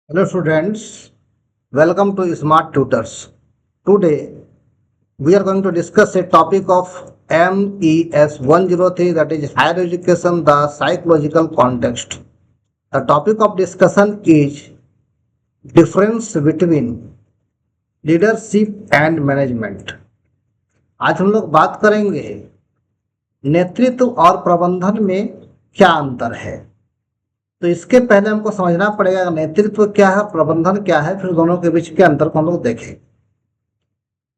Hello students, welcome to Smart Tutors. Today we are going to discuss a topic of MES 103, that is higher education, the psychological context. The topic of discussion is difference between leadership and management. आज हम लोग बात करेंगे नेतृत्व और प्रबंधन में क्या अंतर है। तो इसके पहले हमको समझना पड़ेगा नेतृत्व क्या है, प्रबंधन क्या है, फिर दोनों के बीच के अंतर को हम लोग देखें।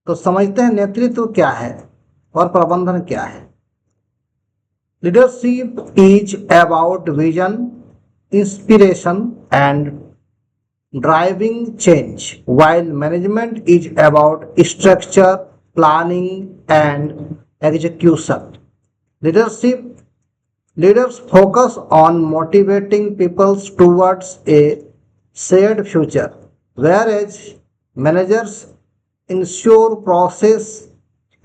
तो समझते हैं नेतृत्व क्या है और प्रबंधन क्या है। Leadership is about vision, inspiration and driving change, while management is about structure, planning and execution. Leaders focus on motivating people towards a shared future, whereas managers ensure process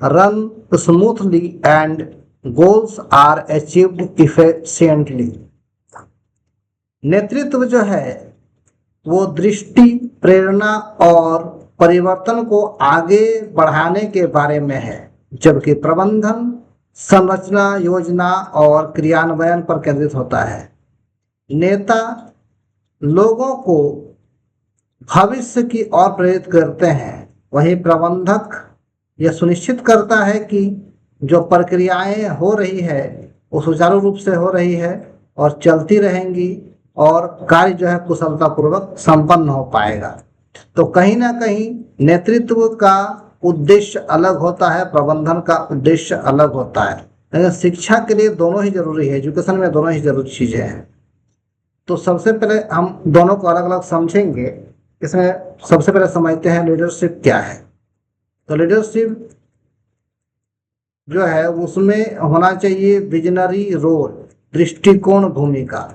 run smoothly and goals are achieved efficiently. नेतृत्व जो है वो दृष्टि, प्रेरणा और परिवर्तन को आगे बढ़ाने के बारे में है, जबकि प्रबंधन संरचना, योजना और क्रियान्वयन पर केंद्रित होता है। नेता लोगों को भविष्य की ओर प्रेरित करते हैं, वहीं प्रबंधक यह सुनिश्चित करता है कि जो प्रक्रियाएं हो रही है वो सुचारू रूप से हो रही है और चलती रहेंगी और कार्य जो है कुशलतापूर्वक संपन्न हो पाएगा। तो कहीं ना कहीं नेतृत्व का उद्देश्य अलग होता है, प्रबंधन का उद्देश्य अलग होता है। लेकिन शिक्षा के लिए दोनों ही जरूरी है, एजुकेशन में दोनों ही जरूरी चीजें हैं। तो सबसे पहले हम दोनों को अलग अलग समझेंगे। इसमें सबसे पहले समझते हैं लीडरशिप क्या है। तो लीडरशिप जो है उसमें होना चाहिए विजनरी रोल, दृष्टिकोण, भूमिका।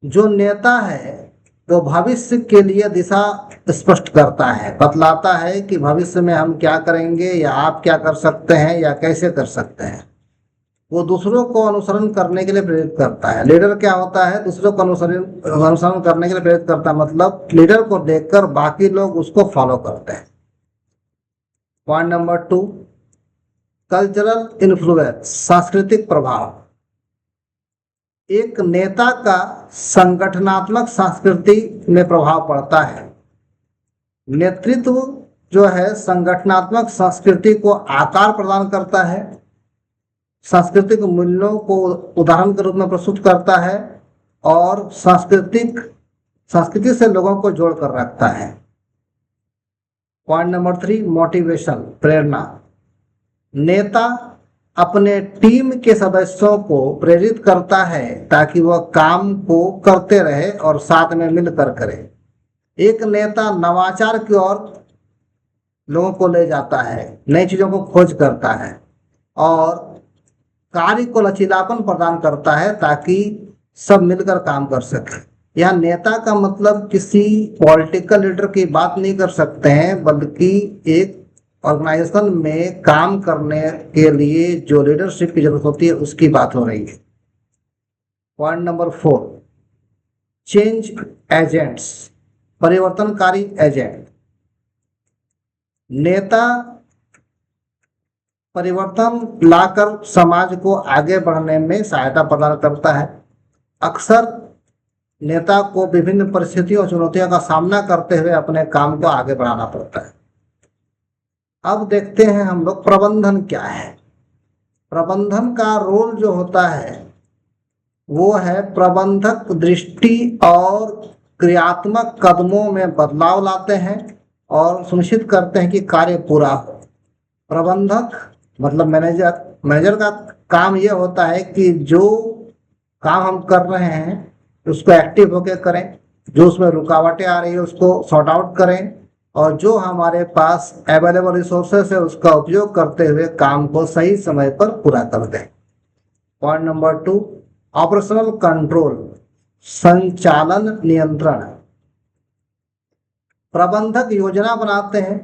जो नेता है वो भविष्य के लिए दिशा स्पष्ट करता है, बतलाता है कि भविष्य में हम क्या करेंगे या आप क्या कर सकते हैं या कैसे कर सकते हैं। वो दूसरों को अनुसरण करने के लिए प्रेरित करता है। लीडर क्या होता है? दूसरों को अनुसरण करने के लिए प्रेरित करता है, मतलब लीडर को देखकर बाकी लोग उसको फॉलो करते हैं। पॉइंट नंबर 2, कल्चरल इन्फ्लुएंस, सांस्कृतिक प्रभाव। एक नेता का संगठनात्मक संस्कृति में प्रभाव पड़ता है। नेतृत्व जो है संगठनात्मक संस्कृति को आकार प्रदान करता है, सांस्कृतिक मूल्यों को उदाहरण के रूप में प्रस्तुत करता है और संस्कृति से लोगों को जोड़कर रखता है। पॉइंट नंबर 3, मोटिवेशन, प्रेरणा। नेता अपने टीम के सदस्यों को प्रेरित करता है ताकि वह काम को करते रहे और साथ में मिलकर करे। एक नेता नवाचार की ओर लोगों को ले जाता है, नई चीजों को खोज करता है और कार्य को लचीलापन प्रदान करता है ताकि सब मिलकर काम कर सके। यह नेता का मतलब किसी पॉलिटिकल लीडर की बात नहीं कर सकते हैं, बल्कि एक ऑर्गेनाइजेशन में काम करने के लिए जो लीडरशिप की जरूरत होती है उसकी बात हो रही है। पॉइंट नंबर 4, चेंज एजेंट्स, परिवर्तनकारी एजेंट। नेता परिवर्तन लाकर समाज को आगे बढ़ने में सहायता प्रदान करता है। अक्सर नेता को विभिन्न परिस्थितियों और चुनौतियों का सामना करते हुए अपने काम को आगे बढ़ाना पड़ता है। अब देखते हैं हम लोग प्रबंधन क्या है। प्रबंधन का रोल जो होता है वो है प्रबंधक दृष्टि और क्रियात्मक कदमों में बदलाव लाते हैं और सुनिश्चित करते हैं कि कार्य पूरा हो। प्रबंधक मतलब मैनेजर का काम यह होता है कि जो काम हम कर रहे हैं उसको एक्टिव होकर करें, जो उसमें रुकावटें आ रही है उसको सॉर्ट आउट करें और जो हमारे पास अवेलेबल रिसोर्सेस है उसका उपयोग करते हुए काम को सही समय पर पूरा कर दें। पॉइंट नंबर 2, ऑपरेशनल कंट्रोल, संचालन नियंत्रण। प्रबंधक योजना बनाते हैं,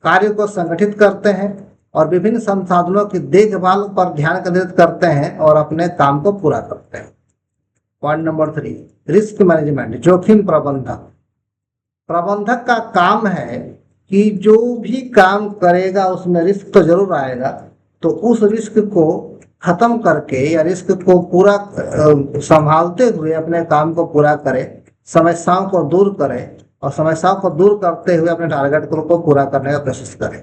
कार्य को संगठित करते हैं और विभिन्न संसाधनों की देखभाल पर ध्यान केंद्रित करते हैं और अपने काम को पूरा करते हैं। पॉइंट नंबर 3, रिस्क मैनेजमेंट, जोखिम प्रबंधन। प्रबंधक का काम है कि जो भी काम करेगा उसमें रिस्क तो जरूर आएगा, तो उस रिस्क को खत्म करके या रिस्क को पूरा संभालते हुए अपने काम को पूरा करे, समस्याओं को दूर करे और समस्याओं को दूर करते हुए अपने टारगेट को पूरा करने का कोशिश करे।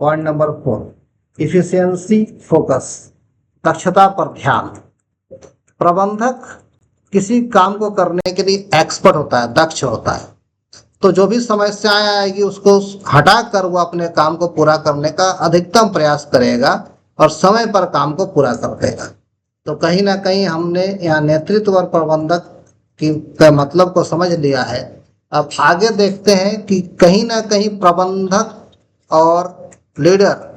पॉइंट नंबर 4, इफिशियंसी फोकस, दक्षता पर ध्यान। प्रबंधक किसी काम को करने के लिए एक्सपर्ट होता है, दक्ष होता है, तो जो भी समस्याएं आएगी उसको हटाकर वो अपने काम को पूरा करने का अधिकतम प्रयास करेगा और समय पर काम को पूरा कर देगा। तो कहीं ना कहीं हमने यहाँ नेतृत्व और प्रबंधक के मतलब को समझ लिया है। अब आगे देखते हैं कि कहीं ना कहीं प्रबंधक और लीडर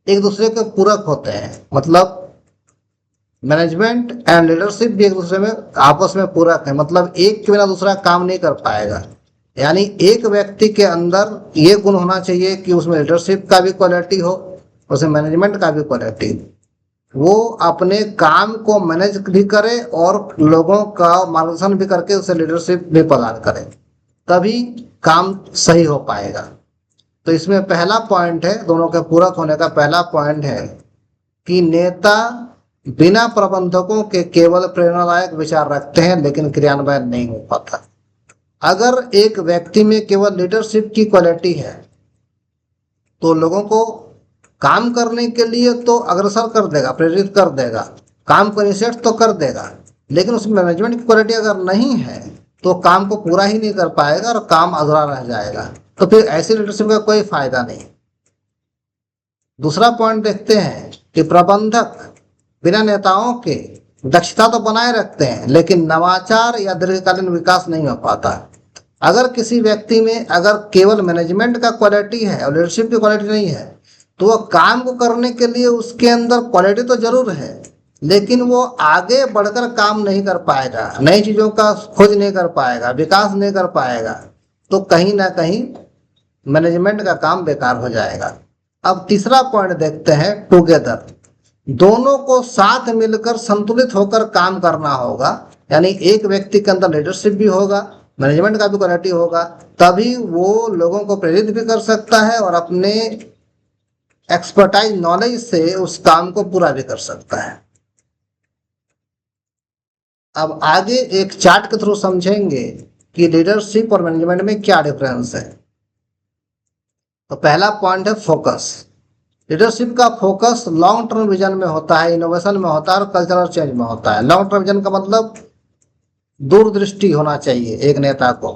एक दूसरे के पूरक होते हैं, मतलब मैनेजमेंट एंड लीडरशिप भी एक दूसरे में आपस में पूरक है, मतलब एक के बिना दूसरा काम नहीं कर पाएगा। यानी एक व्यक्ति के अंदर ये गुण होना चाहिए कि उसमें लीडरशिप का भी क्वालिटी हो, उसमें मैनेजमेंट का भी क्वालिटी, वो अपने काम को मैनेज भी करे और लोगों का मार्गदर्शन भी करके उसे लीडरशिप भी प्रदान करे, तभी काम सही हो पाएगा। तो इसमें पहला पॉइंट है, दोनों के पूरक होने का पहला पॉइंट है कि नेता बिना प्रबंधकों के केवल प्रेरणादायक विचार रखते हैं लेकिन क्रियान्वयन नहीं हो पाता। अगर एक व्यक्ति में केवल लीडरशिप की क्वालिटी है तो लोगों को काम करने के लिए तो अग्रसर कर देगा, प्रेरित कर देगा, काम को इनिशिएट तो कर देगा, लेकिन उसमें मैनेजमेंट की क्वालिटी अगर नहीं है तो काम को पूरा ही नहीं कर पाएगा और काम अधूरा रह जाएगा। तो फिर ऐसी लीडरशिप का कोई फायदा नहीं। दूसरा पॉइंट देखते हैं कि प्रबंधक बिना नेताओं के दक्षता तो बनाए रखते हैं लेकिन नवाचार या दीर्घकालीन विकास नहीं हो पाता। अगर किसी व्यक्ति में अगर केवल मैनेजमेंट का क्वालिटी है और लीडरशिप की क्वालिटी नहीं है तो वह काम को करने के लिए उसके अंदर क्वालिटी तो जरूर है लेकिन वो आगे बढ़कर काम नहीं कर पाएगा, नई चीजों का खोज नहीं कर पाएगा, विकास नहीं कर पाएगा, तो कहीं ना कहीं मैनेजमेंट का काम बेकार हो जाएगा। अब तीसरा पॉइंट देखते हैं, टुगेदर, दोनों को साथ मिलकर संतुलित होकर काम करना होगा। यानी एक व्यक्ति के अंदर लीडरशिप भी होगा, मैनेजमेंट का भी क्वालिटी होगा, तभी वो लोगों को प्रेरित भी कर सकता है और अपने एक्सपर्टाइज नॉलेज से उस काम को पूरा भी कर सकता है। अब आगे एक चार्ट के थ्रू समझेंगे कि लीडरशिप और मैनेजमेंट में क्या डिफरेंस है। तो पहला पॉइंट है फोकस। लीडरशिप का फोकस लॉन्ग टर्म विजन में होता है, इनोवेशन में होता है और कल्चरल चेंज में होता है। लॉन्ग टर्म विजन का मतलब दूरदृष्टि होना चाहिए एक नेता को,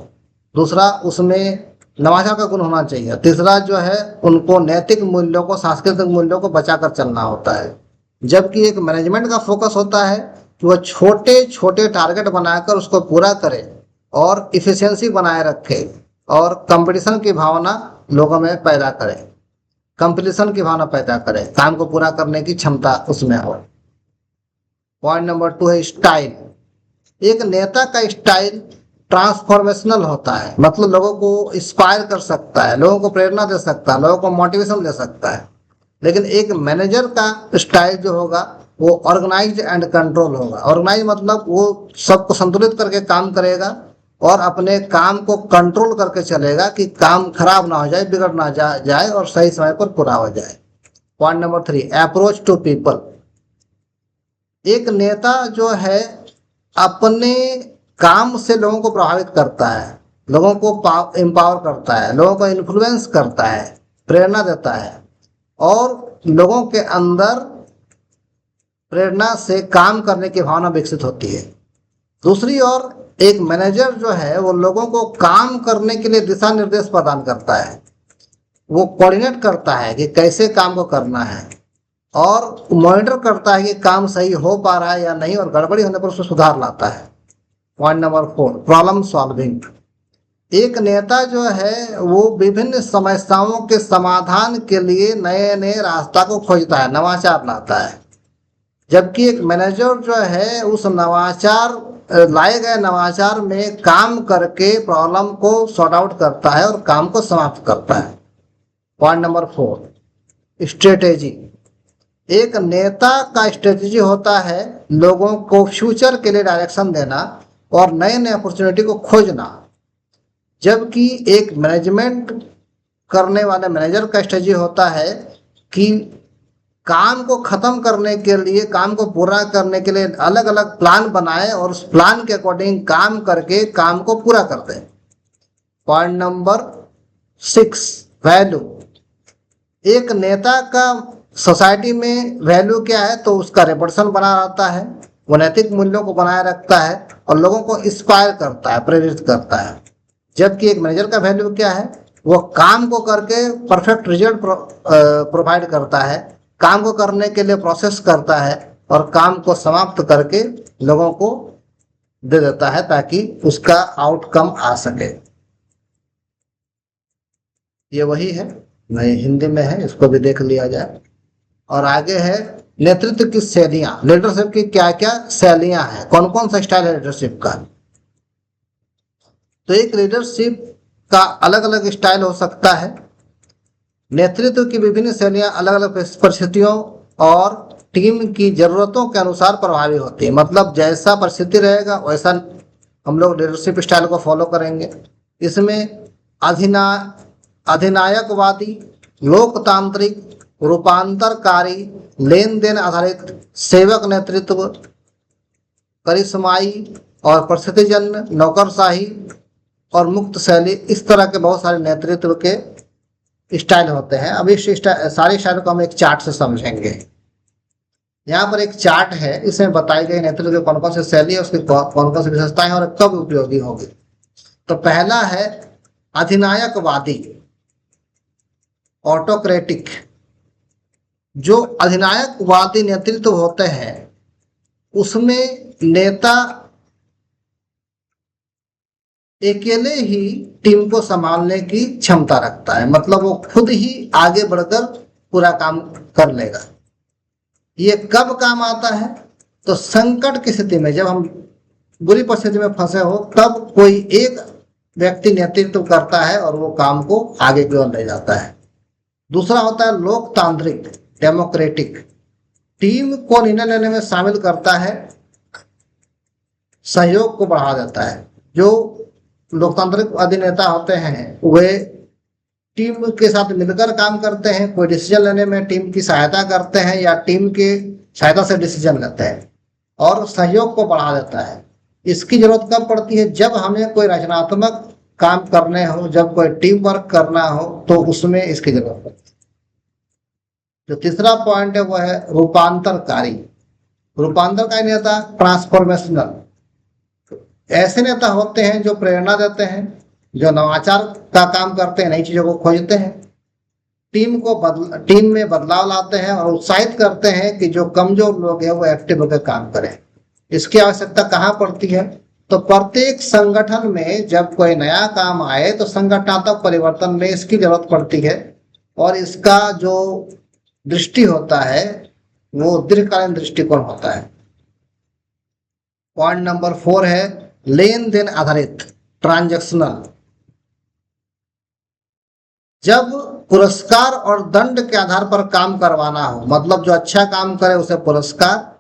दूसरा उसमें नवाचार का गुण होना चाहिए, तीसरा जो है उनको नैतिक मूल्यों को, सांस्कृतिक मूल्यों को बचाकर चलना होता है। जबकि एक मैनेजमेंट का फोकस होता है कि वह छोटे छोटे टारगेट बनाकर उसको पूरा करे और इफिशियंसी बनाए रखे और कंपटीशन की भावना लोगों में पैदा करे, कंपटीशन की भावना पैदा करे, काम को पूरा करने की क्षमता उसमें हो। पॉइंट नंबर 2 है स्टाइल। एक नेता का स्टाइल ट्रांसफॉर्मेशनल होता है, मतलब लोगों को इंस्पायर कर सकता है, लोगों को प्रेरणा दे सकता है, लोगों को मोटिवेशन दे सकता है। लेकिन एक मैनेजर का स्टाइल जो होगा वो ऑर्गेनाइज्ड एंड कंट्रोल होगा। ऑर्गेनाइज मतलब वो सबको संतुलित करके काम करेगा और अपने काम को कंट्रोल करके चलेगा कि काम खराब ना हो जाए, बिगड़ ना जाए और सही समय पर पूरा हो जाए। Point number 3, approach to people. एक नेता जो है अपने काम से लोगों को प्रभावित करता है, लोगों को एम्पावर करता है, लोगों को इन्फ्लुएंस करता है, प्रेरणा देता है और लोगों के अंदर प्रेरणा से काम करने की भावना विकसित होती है। दूसरी ओर एक मैनेजर जो है वो लोगों को काम करने के लिए दिशा निर्देश प्रदान करता है, वो कोऑर्डिनेट करता है कि कैसे काम को करना है और मॉनिटर करता है कि काम सही हो पा रहा है या नहीं और गड़बड़ी होने पर उसमें सुधार लाता है। Point number 4, problem solving. एक नेता जो है वो विभिन्न समस्याओं के समाधान के लिए नए नए रास्ता को खोजता है, नवाचार लाता है। जबकि एक मैनेजर जो है उस लाए गए नवाचार में काम करके प्रॉब्लम को सॉर्ट आउट करता है और काम को समाप्त करता है। Point number 4, strategy. एक नेता का स्ट्रेटजी होता है लोगों को फ्यूचर के लिए डायरेक्शन देना और नए नए अपॉर्चुनिटी को खोजना, जबकि एक मैनेजमेंट करने वाले मैनेजर का स्ट्रेटजी होता है कि काम को खत्म करने के लिए, काम को पूरा करने के लिए अलग अलग प्लान बनाए और उस प्लान के अकॉर्डिंग काम करके काम को पूरा कर दे। Point number 6, value. एक नेता का सोसाइटी में वैल्यू क्या है? तो उसका रेपुटेशन बना रहता है, वो नैतिक मूल्यों को बनाए रखता है और लोगों को इंस्पायर करता है, प्रेरित करता है। जबकि एक मैनेजर का वैल्यू क्या है? वो काम को करके परफेक्ट रिजल्ट प्रोवाइड करता है, काम को करने के लिए प्रोसेस करता है और काम को समाप्त करके लोगों को दे देता है ताकि उसका आउटकम आ सके। ये वही है, नहीं हिंदी में है, इसको भी देख लिया जाए। और आगे है नेतृत्व की शैलियां। लीडरशिप की क्या क्या शैलियां हैं, कौन कौन सा स्टाइल है लीडरशिप का? तो एक लीडरशिप का अलग अलग स्टाइल हो सकता है। नेतृत्व की विभिन्न शैलियां अलग अलग परिस्थितियों और टीम की जरूरतों के अनुसार प्रभावी होती है। मतलब जैसा परिस्थिति रहेगा वैसा हम लोग लीडरशिप स्टाइल को फॉलो करेंगे। इसमें अधिनायकवादी, लोकतांत्रिक, रूपांतरकारी, लेन देन आधारित, सेवक नेतृत्व, करिश्माई और परिस्थितिजन्य, नौकरशाही और मुक्त शैली, इस तरह के बहुत सारे नेतृत्व के स्टाइल होते हैं। अब इस सारे स्टाइल को हम एक चार्ट से समझेंगे। यहाँ पर एक चार्ट है, इसमें बताई गई नेतृत्व की कौन कौन सी शैली है, उसकी कौन कौन सी विशेषताएं और कब उपयोगी होगी। तो पहला है अधिनायकवादी, ऑटोक्रेटिक। जो अधिनायकवादी नेतृत्व होते हैं उसमें नेता अकेले ही टीम को संभालने की क्षमता रखता है, मतलब वो खुद ही आगे बढ़कर पूरा काम कर लेगा। ये कब काम आता है? तो संकट की स्थिति में, जब हम बुरी परिस्थिति में फंसे हो तब कोई एक व्यक्ति नेतृत्व करता है और वो काम को आगे की ओर ले जाता है। दूसरा होता है लोकतांत्रिक, डेमोक्रेटिक। टीम को निर्णय लेने में शामिल करता है, सहयोग को बढ़ा देता है। जो लोकतांत्रिक अधिनेता होते हैं वे टीम के साथ मिलकर काम करते हैं, कोई डिसीजन लेने में टीम की सहायता करते हैं या टीम के सहायता से डिसीजन लेते हैं, और सहयोग को बढ़ा देता है। इसकी जरूरत कब पड़ती है? जब हमें कोई रचनात्मक काम करने हो, जब कोई टीम वर्क करना हो, तो उसमें इसकी जरूरत पड़ती है। जो तीसरा पॉइंट है वो है रूपांतरकारी। रूपांतरकारी नेता ट्रांसफॉर्मेशनल। ऐसे नेता होते हैं जो प्रेरणा देते हैं, जो नवाचार का काम करते हैं, नई चीजों को खोजते हैं, टीम में बदलाव लाते हैं और उत्साहित करते हैं कि जो कमजोर लोग हैं वो एक्टिव होकर काम करें। इसकी आवश्यकता कहाँ पड़ती है? तो प्रत्येक संगठन में जब कोई नया काम आए तो संगठनात्मक परिवर्तन में इसकी जरूरत पड़ती है, और इसका जो दृष्टि होता है वो दीर्घकालीन दृष्टिकोण होता है। पॉइंट नंबर 4 है लेन देन आधारित, ट्रांजैक्शनल। जब पुरस्कार और दंड के आधार पर काम करवाना हो, मतलब जो अच्छा काम करे उसे पुरस्कार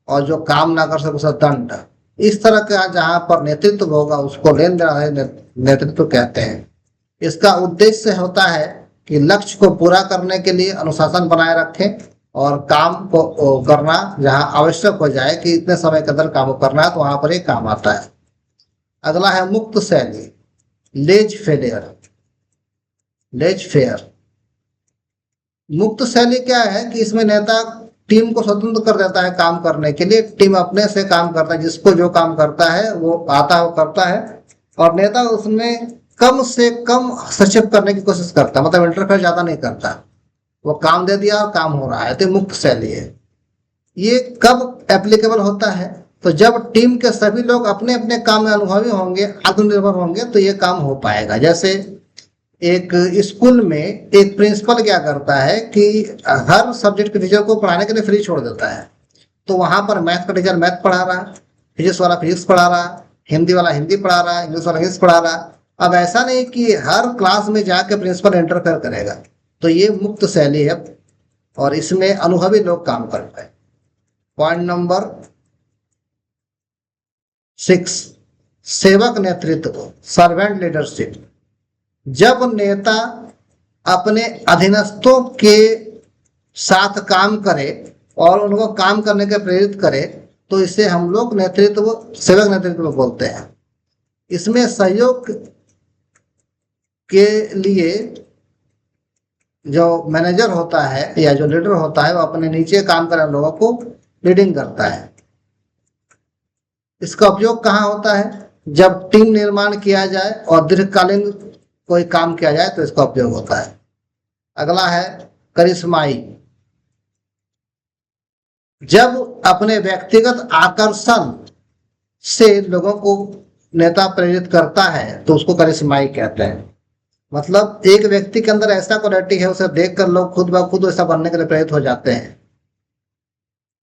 और जो काम ना कर सके उसे दंड, इस तरह का जहां पर नेतृत्व होगा उसको लेन देन आधारित नेतृत्व कहते हैं। इसका उद्देश्य होता है कि लक्ष्य को पूरा करने के लिए अनुशासन बनाए रखें और काम को करना जहां आवश्यक हो जाए कि इतने समय के अंदर काम करना है तो वहां पर ये काम आता है। अगला है मुक्त शैली, लेज फेयर। मुक्त शैली क्या है कि इसमें नेता टीम को स्वतंत्र कर देता है काम करने के लिए। टीम अपने से काम करता है, जिसको जो काम करता है वो आता है वो करता है, और नेता उसमें कम से कम हस्तक्षेप करने की कोशिश करता है, मतलब इंटरफेयर ज्यादा नहीं करता। वो काम दे दिया और काम हो रहा है, तो मुक्त शैली है। ये कब एप्लीकेबल होता है? तो जब टीम के सभी लोग अपने अपने काम में अनुभवी होंगे, आत्मनिर्भर होंगे, तो ये काम हो पाएगा। जैसे एक स्कूल में एक प्रिंसिपल क्या करता है कि हर सब्जेक्ट के टीचर को पढ़ाने के लिए फ्री छोड़ देता है। तो वहां पर मैथ का टीचर मैथ पढ़ा रहा, फिजिक्स वाला फिजिक्स पढ़ा रहा, हिंदी वाला हिंदी पढ़ा रहा, इंग्लिश वाला इंग्लिश पढ़ा रहा। अब ऐसा नहीं कि हर क्लास में जाके प्रिंसिपल इंटरफेयर करेगा, तो ये मुक्त शैली है। और इसमें अनुभवी लोग काम कर पाए। पॉइंट नंबर 6, सेवक नेतृत्व, सर्वेंट लीडरशिप। जब नेता अपने अधीनस्थों के साथ काम करे और उनको काम करने के प्रेरित करे तो इसे हम लोग नेतृत्व, सेवक नेतृत्व बोलते हैं। इसमें सहयोग के लिए जो मैनेजर होता है या जो लीडर होता है वो अपने नीचे काम कर रहे लोगों को लीडिंग करता है। इसका उपयोग कहाँ होता है? जब टीम निर्माण किया जाए और दीर्घकालीन कोई काम किया जाए तो इसका उपयोग होता है। अगला है करिश्माई। जब अपने व्यक्तिगत आकर्षण से लोगों को नेता प्रेरित करता है तो उसको करिश्माई कहते हैं। मतलब एक व्यक्ति के अंदर ऐसा क्वालिटी है, उसे देखकर लोग खुद ब खुद वैसा बनने के लिए प्रेरित हो जाते हैं।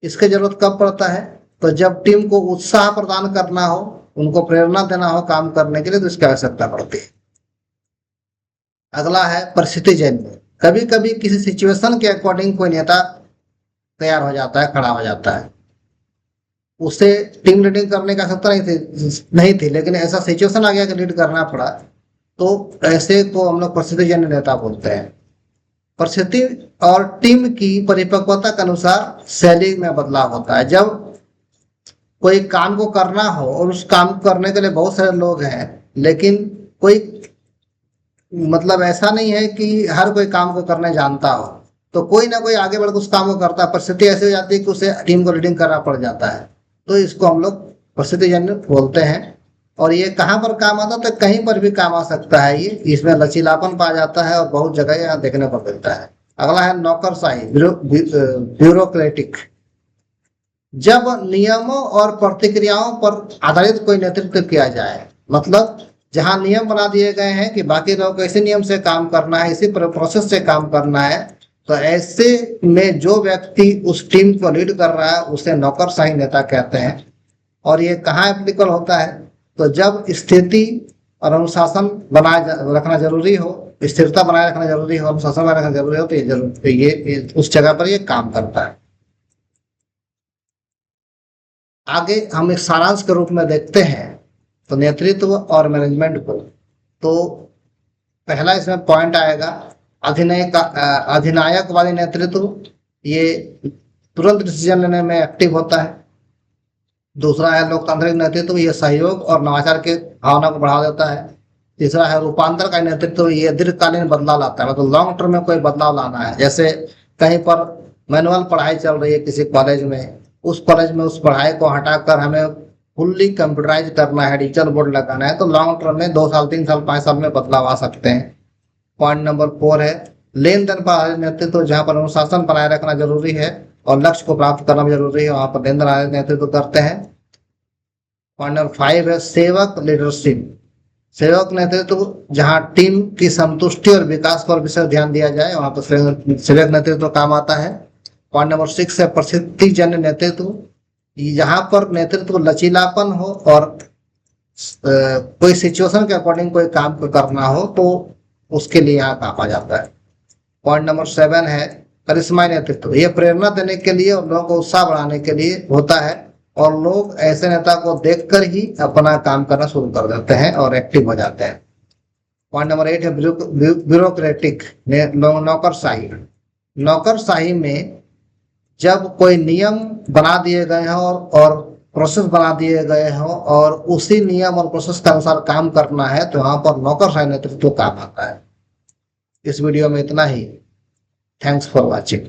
इसकी जरूरत कब पड़ता है? तो जब टीम को उत्साह प्रदान करना हो, उनको प्रेरणा देना हो काम करने के लिए, तो इसकी आवश्यकता पड़ती है। अगला है परिस्थितिजन्य। कभी कभी किसी सिचुएशन के अकॉर्डिंग कोई नेता तैयार हो जाता है, खड़ा हो जाता है। उसे टीम लीडिंग करने की आवश्यकता नहीं थी, लेकिन ऐसा सिचुएशन आ गया कि लीड करना पड़ा, तो ऐसे को हम लोग परिस्थितिजन्य नेता बोलते हैं। परिस्थिति और टीम की परिपक्वता के अनुसार शैली में बदलाव होता है। जब कोई काम को करना हो और उस काम को करने के लिए बहुत सारे लोग हैं, लेकिन कोई मतलब ऐसा नहीं है कि हर कोई काम को करने जानता हो, तो कोई ना कोई आगे बढ़कर उस काम को करता है। परिस्थिति ऐसी हो जाती है कि उसे टीम को लीडिंग करना पड़ जाता है, तो इसको हम लोग परिस्थितिजन्य बोलते हैं। और ये कहाँ पर काम आता है? तो कहीं पर भी काम आ सकता है। ये इसमें लचीलापन पाया जाता है और बहुत जगह यहाँ देखने को मिलता है। अगला है नौकरशाही, ब्यूरोक्रेटिक। जब नियमों और प्रतिक्रियाओं पर आधारित कोई नेतृत्व किया जाए, मतलब जहां नियम बना दिए गए हैं कि बाकी लोगों को इसी नियम से काम करना है, इसी प्रोसेस से काम करना है, तो ऐसे में जो व्यक्ति उस टीम को लीड कर रहा है उसे नौकरशाही नेता कहते हैं। और ये कहाँ एप्लीकेबल होता है? तो जब स्थिति और अनुशासन बनाए रखना जरूरी हो, स्थिरता बनाए रखना जरूरी हो, अनुशासन बनाए रखना जरूरी हो, तो ये उस जगह पर ये काम करता है। आगे हम एक सारांश के रूप में देखते हैं तो नेतृत्व और मैनेजमेंट को। तो पहला इसमें पॉइंट आएगा अधिनायकवादी नेतृत्व। ये तुरंत डिसीजन लेने में एक्टिव होता है। दूसरा है लोकतांत्रिक नेतृत्व, ये सहयोग और नवाचार के भावना को बढ़ा देता है। तीसरा है रूपांतर का नेतृत्व, ये दीर्घकालीन बदलाव लाता है, मतलब लॉन्ग टर्म में कोई बदलाव लाना है। जैसे कहीं पर मैनुअल पढ़ाई चल रही है किसी कॉलेज में, उस कॉलेज में उस पढ़ाई को हटाकर हमें फुल्ली कंप्यूटराइज करना है, डिजिटल बोर्ड लगाना है, तो लॉन्ग टर्म में 2 साल 3 साल 5 साल में बदलाव आ सकते हैं। पॉइंट नंबर 4 है लेन देन पर आधारित नेतृत्व, जहाँ पर अनुशासन बनाए रखना जरूरी है और लक्ष्य को प्राप्त करना भी जरूरी है, वहां पर लेन देन आधारित नेतृत्व करते हैं। पॉइंट नंबर 5 है सेवक लीडरशिप। सेवक नेतृत्व, जहाँ टीम की संतुष्टि और विकास पर विशेष ध्यान दिया जाए, वहां पर सेवक नेतृत्व काम आता है। पॉइंट नंबर 6 है परिस्थितिजन्य नेतृत्व। यहाँ पर नेतृत्व लचीलापन हो और कोई सिचुएशन के अकॉर्डिंग कोई काम करना हो तो उसके लिए यहाँ काम आ जाता है। पॉइंट नंबर 7 है करिश्माई नेतृत्व। ये प्रेरणा देने के लिए और लोगों को उत्साह बढ़ाने के लिए होता है और लोग ऐसे नेता को देखकर ही अपना काम करना शुरू कर देते हैं और एक्टिव हो जाते हैं। पॉइंट नंबर 8 है ब्यूरोक्रेटिक, नौकरशाही। नौकरशाही में जब कोई नियम बना दिए गए हों और प्रोसेस बना दिए गए हों और उसी नियम और प्रोसेस के अनुसार काम करना है, तो वहां पर नौकरशाही नेतृत्व काम आता है। इस वीडियो में इतना ही। Thanks for watching.